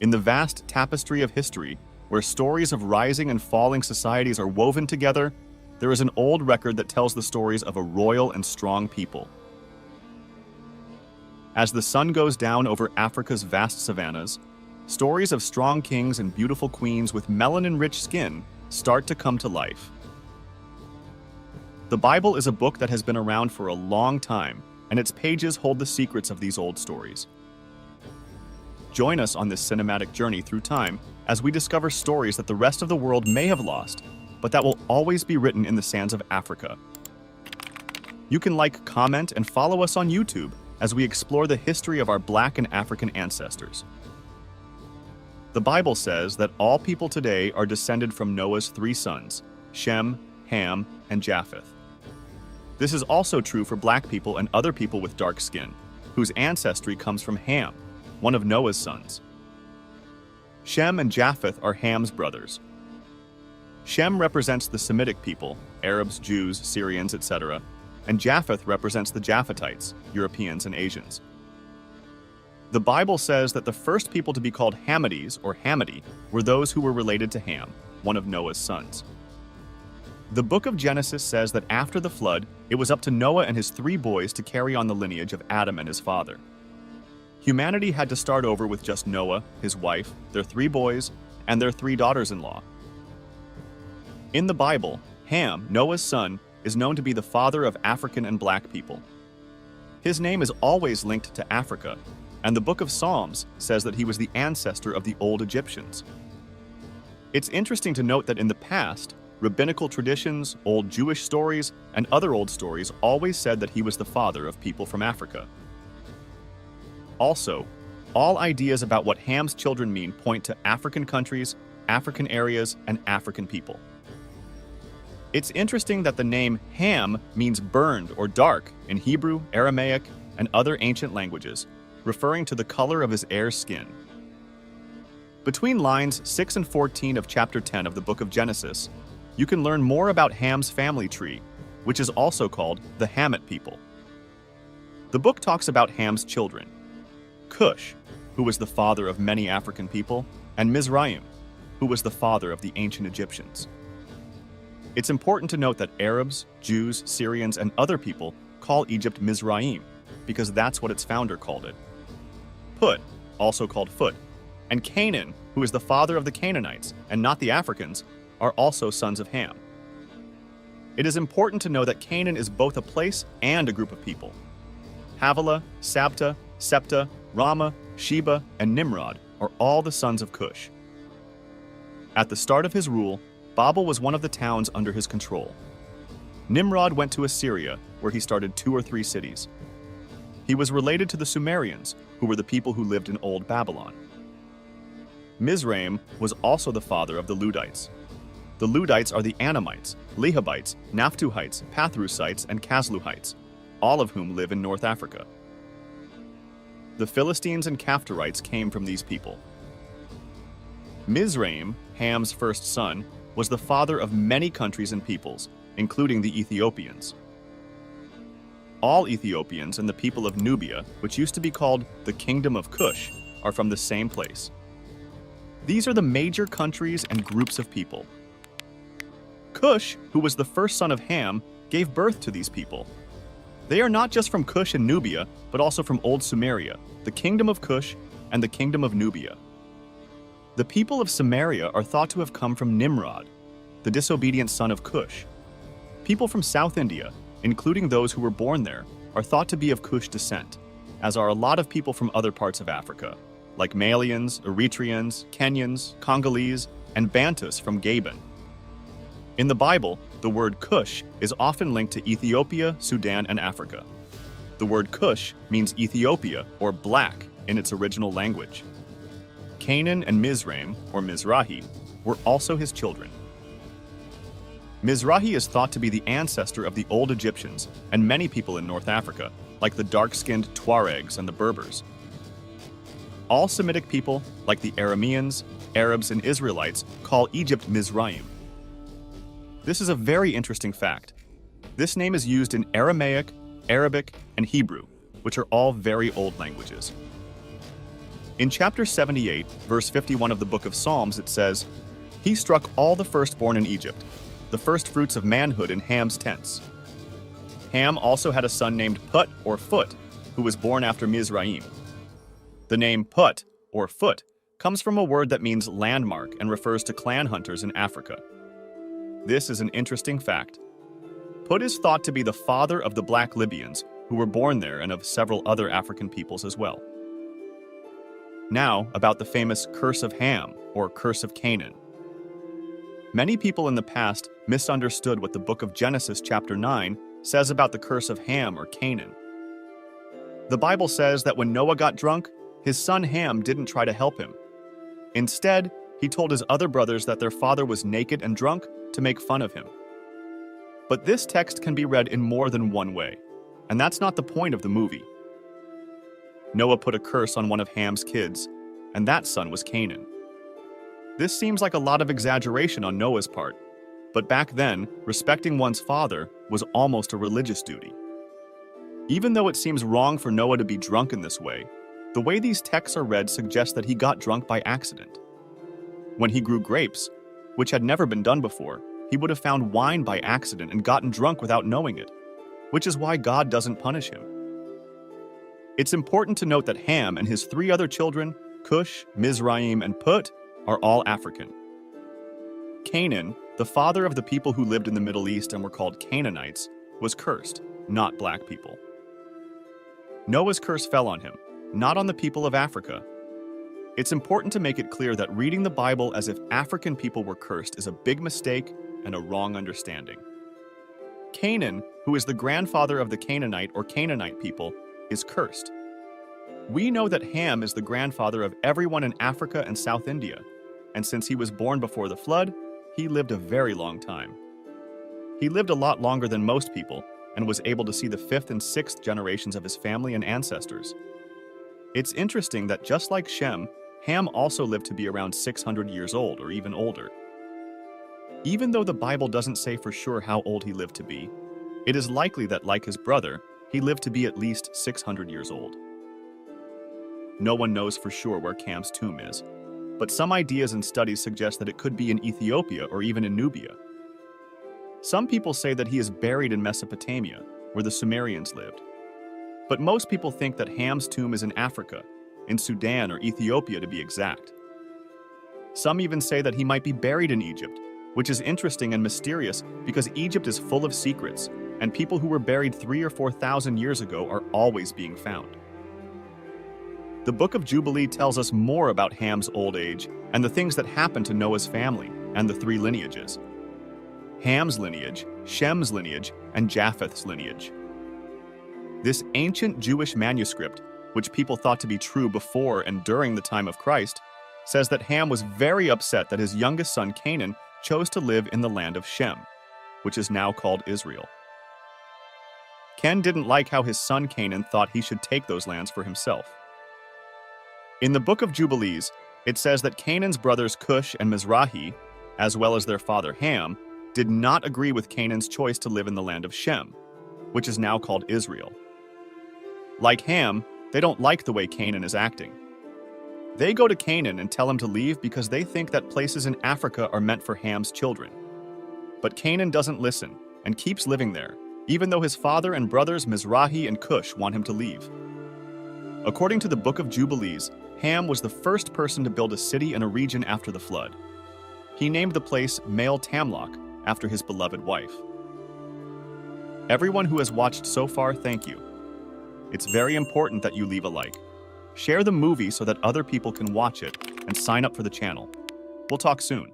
In the vast tapestry of history, where stories of rising and falling societies are woven together, there is an old record that tells the stories of a royal and strong people. As the sun goes down over Africa's vast savannas, stories of strong kings and beautiful queens with melanin-rich skin start to come to life. The Bible is a book that has been around for a long time, and its pages hold the secrets of these old stories. Join us on this cinematic journey through time as we discover stories that the rest of the world may have lost, but that will always be written in the sands of Africa. You can like, comment, and follow us on YouTube as we explore the history of our Black and African ancestors. The Bible says that all people today are descended from Noah's 3 sons, Shem, Ham, and Japheth. This is also true for Black people and other people with dark skin, whose ancestry comes from Ham, one of Noah's sons. Shem and Japheth are Ham's brothers. Shem represents the Semitic people, Arabs, Jews, Syrians, etc., and Japheth represents the Japhetites, Europeans and Asians. The Bible says that the first people to be called Hamites or Hamiti were those who were related to Ham, one of Noah's sons. The book of Genesis says that after the flood, it was up to Noah and his 3 boys to carry on the lineage of Adam and his father. Humanity had to start over with just Noah, his wife, their 3 boys, and their 3 daughters-in-law. In the Bible, Ham, Noah's son, is known to be the father of African and Black people. His name is always linked to Africa, and the book of Psalms says that he was the ancestor of the old Egyptians. It's interesting to note that in the past, rabbinical traditions, old Jewish stories, and other old stories always said that he was the father of people from Africa. Also, all ideas about what Ham's children mean point to African countries, African areas, and African people. It's interesting that the name Ham means burned or dark in Hebrew, Aramaic, and other ancient languages, referring to the color of his heir's skin. Between lines 6 and 14 of chapter 10 of the book of Genesis, you can learn more about Ham's family tree, which is also called the Hamite people. The book talks about Ham's children: Cush, who was the father of many African people, and Mizraim, who was the father of the ancient Egyptians. It's important to note that Arabs, Jews, Syrians, and other people call Egypt Mizraim, because that's what its founder called it. Put, also called Phut, and Canaan, who is the father of the Canaanites, and not the Africans, are also sons of Ham. It is important to know that Canaan is both a place and a group of people. Havilah, Sabta, Septa, Rama, Sheba, and Nimrod are all the sons of Cush. At the start of his rule, Babel was one of the towns under his control. Nimrod went to Assyria, where he started 2 or 3 cities. He was related to the Sumerians, who were the people who lived in Old Babylon. Mizraim was also the father of the Ludites. The Ludites are the Anamites, Lehabites, Naphtuhites, Pathrusites, and Casluhites, all of whom live in North Africa. The Philistines and Caphtorites came from these people. Mizraim, Ham's first son, was the father of many countries and peoples, including the Ethiopians. All Ethiopians and the people of Nubia, which used to be called the Kingdom of Cush, are from the same place. These are the major countries and groups of people. Cush, who was the first son of Ham, gave birth to these people. They are not just from Cush and Nubia, but also from Old Sumeria, the Kingdom of Cush, and the Kingdom of Nubia. The people of Samaria are thought to have come from Nimrod, the disobedient son of Cush. People from South India, including those who were born there, are thought to be of Cush descent, as are a lot of people from other parts of Africa, like Malians, Eritreans, Kenyans, Congolese, and Bantus from Gabon. In the Bible, the word Cush is often linked to Ethiopia, Sudan, and Africa. The word Cush means Ethiopia or black in its original language. Canaan and Mizraim, or Mizrahi, were also his children. Mizrahi is thought to be the ancestor of the old Egyptians and many people in North Africa, like the dark-skinned Tuaregs and the Berbers. All Semitic people, like the Arameans, Arabs, and Israelites, call Egypt Mizraim. This is a very interesting fact. This name is used in Aramaic, Arabic, and Hebrew, which are all very old languages. In chapter 78, verse 51 of the book of Psalms, it says, "He struck all the firstborn in Egypt, the first fruits of manhood in Ham's tents." Ham also had a son named Put or Foot, who was born after Mizraim. The name Put or Foot comes from a word that means landmark and refers to clan hunters in Africa. This is an interesting fact. Put is thought to be the father of the Black Libyans, who were born there, and of several other African peoples as well. Now, about the famous Curse of Ham, or Curse of Canaan. Many people in the past misunderstood what the book of Genesis chapter 9 says about the curse of Ham or Canaan. The Bible says that when Noah got drunk, his son Ham didn't try to help him. Instead, he told his other brothers that their father was naked and drunk to make fun of him. But this text can be read in more than one way, and that's not the point of the movie. Noah put a curse on one of Ham's kids, and that son was Canaan. This seems like a lot of exaggeration on Noah's part, but back then, respecting one's father was almost a religious duty. Even though it seems wrong for Noah to be drunk in this way, the way these texts are read suggests that he got drunk by accident. When he grew grapes, which had never been done before, he would have found wine by accident and gotten drunk without knowing it, which is why God doesn't punish him. It's important to note that Ham and his 3 other children, Cush, Mizraim, and Put, are all African. Canaan, the father of the people who lived in the Middle East and were called Canaanites, was cursed, not black people. Noah's curse fell on him, not on the people of Africa. It's important to make it clear that reading the Bible as if African people were cursed is a big mistake and a wrong understanding. Canaan, who is the grandfather of the Canaanite or Canaanite people, is cursed. We know that Ham is the grandfather of everyone in Africa and South India, and since he was born before the flood, he lived a very long time. He lived a lot longer than most people and was able to see the 5th and 6th generations of his family and ancestors. It's interesting that just like Shem, Ham also lived to be around 600 years old or even older. Even though the Bible doesn't say for sure how old he lived to be, it is likely that, like his brother, he lived to be at least 600 years old. No one knows for sure where Ham's tomb is, but some ideas and studies suggest that it could be in Ethiopia or even in Nubia. Some people say that he is buried in Mesopotamia, where the Sumerians lived. But most people think that Ham's tomb is in Africa, in Sudan or Ethiopia to be exact. Some even say that he might be buried in Egypt, which is interesting and mysterious because Egypt is full of secrets, and people who were buried 3,000 or 4,000 years ago are always being found. The Book of Jubilee tells us more about Ham's old age and the things that happened to Noah's family and the 3 lineages: Ham's lineage, Shem's lineage, and Japheth's lineage. This ancient Jewish manuscript, which people thought to be true before and during the time of Christ, says that Ham was very upset that his youngest son Canaan chose to live in the land of Shem, which is now called Israel. Ken didn't like how his son Canaan thought he should take those lands for himself. In the Book of Jubilees, it says that Canaan's brothers Cush and Mizrahi, as well as their father Ham, did not agree with Canaan's choice to live in the land of Shem, which is now called Israel. Like Ham, they don't like the way Canaan is acting. They go to Canaan and tell him to leave because they think that places in Africa are meant for Ham's children. But Canaan doesn't listen and keeps living there, even though his father and brothers Mizrahi and Cush want him to leave. According to the Book of Jubilees, Ham was the first person to build a city in a region after the flood. He named the place Male Tamlock after his beloved wife. Everyone who has watched so far, thank you. It's very important that you leave a like. Share the movie so that other people can watch it, and sign up for the channel. We'll talk soon.